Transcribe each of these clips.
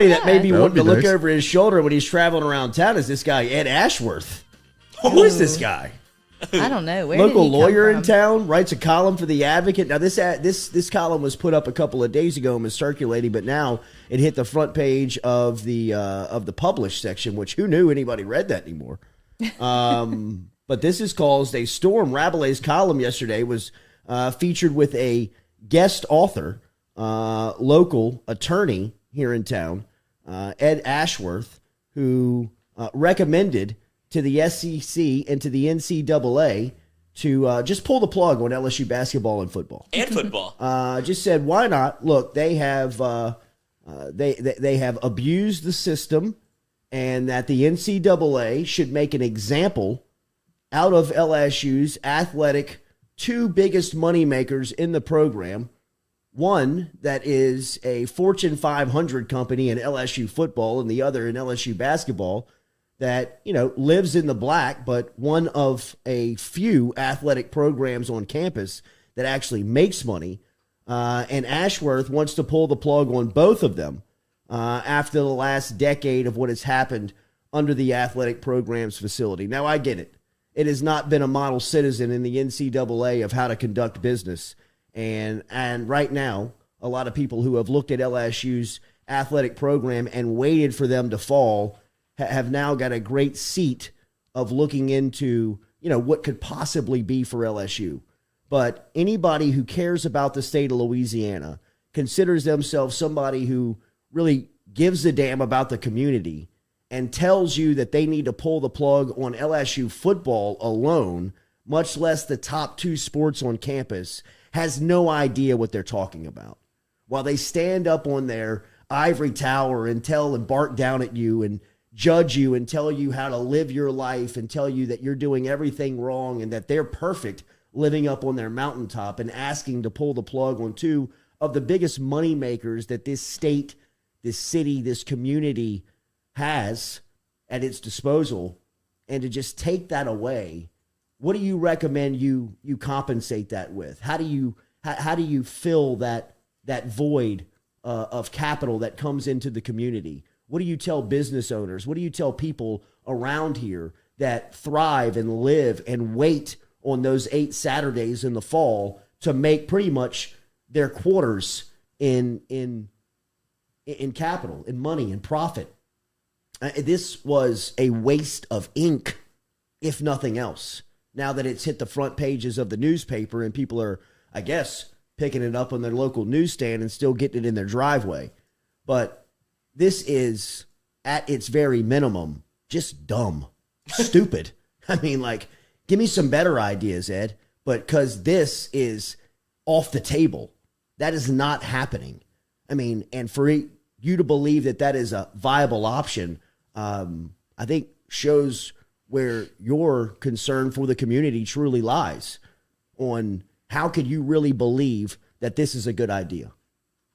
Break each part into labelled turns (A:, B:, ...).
A: that made me want to look over his shoulder when he's traveling around town is this guy, Ed Ashworth. Who is this guy?
B: I don't know. Where
A: Local
B: did he
A: lawyer
B: come
A: in
B: from?
A: town, writes a column for The Advocate. Now, this column was put up a couple of days ago and was circulating, but now it hit the front page of the published section, which who knew anybody read that anymore? But this is called a storm. Rabelais' column yesterday was featured with a guest author, local attorney here in town, Ed Ashworth, who recommended to the SEC and to the NCAA to just pull the plug on LSU basketball and football.
C: And football.
A: Just said, why not? Look, they have they have abused the system, and that the NCAA should make an example out of LSU's athletic two biggest moneymakers in the program. One that is a Fortune 500 company in LSU football, and the other in LSU basketball, that, you know, lives in the black, but one of a few athletic programs on campus that actually makes money. And Ashworth wants to pull the plug on both of them after the last decade of what has happened under the athletic program's facility. Now, I get it. It has not been a model citizen in the NCAA of how to conduct business. And right now, a lot of people who have looked at LSU's athletic program and waited for them to fall have now got a great seat of looking into, you know, what could possibly be for LSU. But anybody who cares about the state of Louisiana, considers themselves somebody who really gives a damn about the community, and tells you that they need to pull the plug on LSU football alone, much less the top two sports on campus, has no idea what they're talking about. While they stand up on their ivory tower and tell and bark down at you and judge you and tell you how to live your life and tell you that you're doing everything wrong and that they're perfect living up on their mountaintop, and asking to pull the plug on two of the biggest money makers that this state, this city, this community has at its disposal, and to just take that away, what do you recommend you compensate that with? How do you fill that void of capital that comes into the community? What do you tell business owners? What do you tell people around here that thrive and live and wait on those 8 Saturdays in the fall to make pretty much their quarters in capital, in money, in profit? This was a waste of ink, if nothing else. Now that it's hit the front pages of the newspaper and people are, I guess, picking it up on their local newsstand and still getting it in their driveway. But this is, at its very minimum, just dumb, stupid. I mean, like, give me some better ideas, Ed. But because this is off the table, that is not happening. I mean, and for you to believe that that is a viable option, I think shows where your concern for the community truly lies, on how could you really believe that this is a good idea?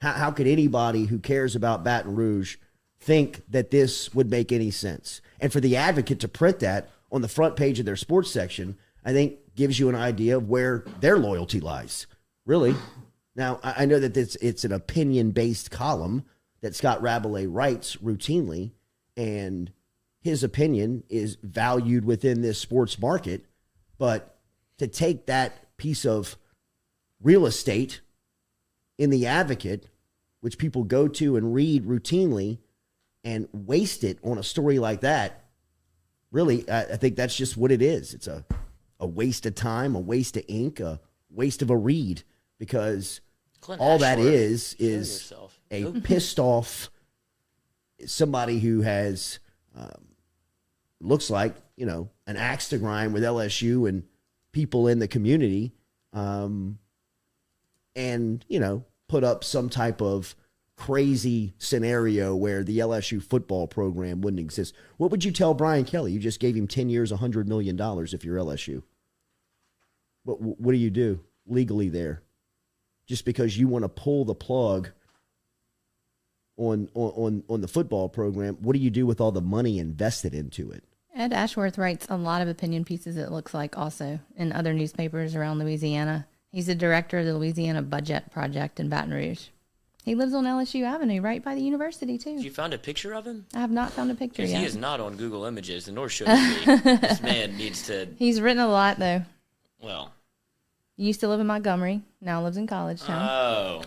A: How could anybody who cares about Baton Rouge think that this would make any sense? And for The Advocate to print that on the front page of their sports section, I think gives you an idea of where their loyalty lies, really. Now, I know that it's an opinion-based column that Scott Rabelais writes routinely, and his opinion is valued within this sports market. But to take that piece of real estate in The Advocate, which people go to and read routinely, and waste it on a story like that, really, I think that's just what it is. It's a waste of time, a waste of ink, a waste of a read, because
C: Clint
A: all
C: Ashworth,
A: that is
C: yourself.
A: a pissed off somebody who has, looks like, you know, an axe to grind with LSU and people in the community, and, you know, put up some type of crazy scenario where the LSU football program wouldn't exist. What would you tell Brian Kelly? You just gave him 10 years, $100 million if you're LSU. What do you do legally there? Just because you want to pull the plug on the football program, what do you do with all the money invested into it?
B: Ed Ashworth writes a lot of opinion pieces, it looks like, also in other newspapers around Louisiana. He's the director of the Louisiana Budget Project in Baton Rouge. He lives on LSU Avenue, right by the university, too.
C: You found a picture of him?
B: I have not found a picture yet.
C: Because he is not on Google Images, nor should he be. This man needs to...
B: He's written a lot, though.
C: Well...
B: He used to live in Montgomery. Now lives in College Town.
C: Oh.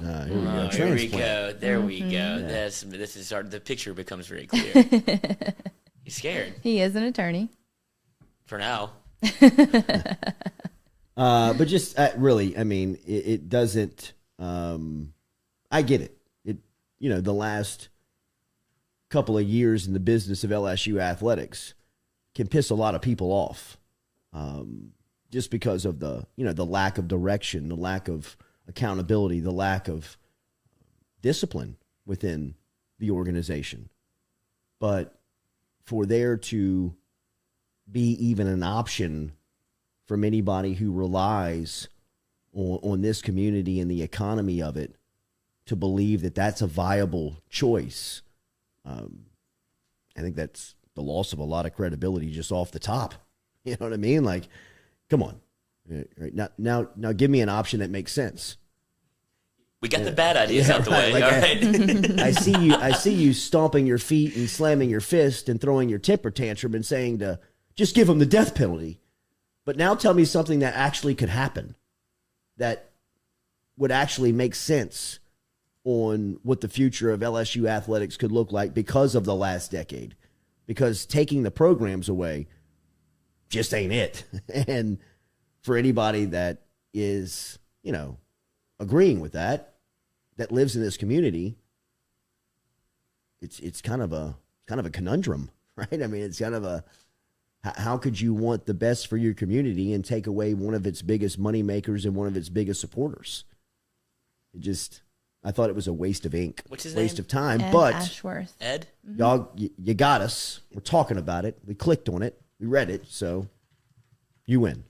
C: Here we go. There we go.
A: Yeah.
C: The picture becomes very clear. He's scared.
B: He is an attorney.
C: For now.
A: But just really, I mean, it doesn't... I get it. The last couple of years in the business of LSU athletics can piss a lot of people off. Just because of the lack of direction, the lack of accountability, the lack of discipline within the organization. But for there to be even an option from anybody who relies on this community and the economy of it to believe that that's a viable choice, I think that's the loss of a lot of credibility just off the top. You know what I mean? Like, come on. Right, now give me an option that makes sense.
C: We got the bad ideas out the way.
A: Like
C: all right.
A: I see you stomping your feet and slamming your fist and throwing your temper tantrum and saying to just give them the death penalty. But now tell me something that actually could happen, that would actually make sense on what the future of LSU athletics could look like because of the last decade. Because taking the programs away just ain't it. And for anybody that is, agreeing with that lives in this community, it's kind of a conundrum, right? I mean, it's kind of how could you want the best for your community and take away one of its biggest money makers and one of its biggest supporters? I thought it was a waste of ink.
C: What's his
A: waste
C: name?
A: of time.
B: Ed
A: but
B: Ashworth.
C: Ed?
A: Y'all, you got us. We're talking about it. We clicked on it. We read it. So you win.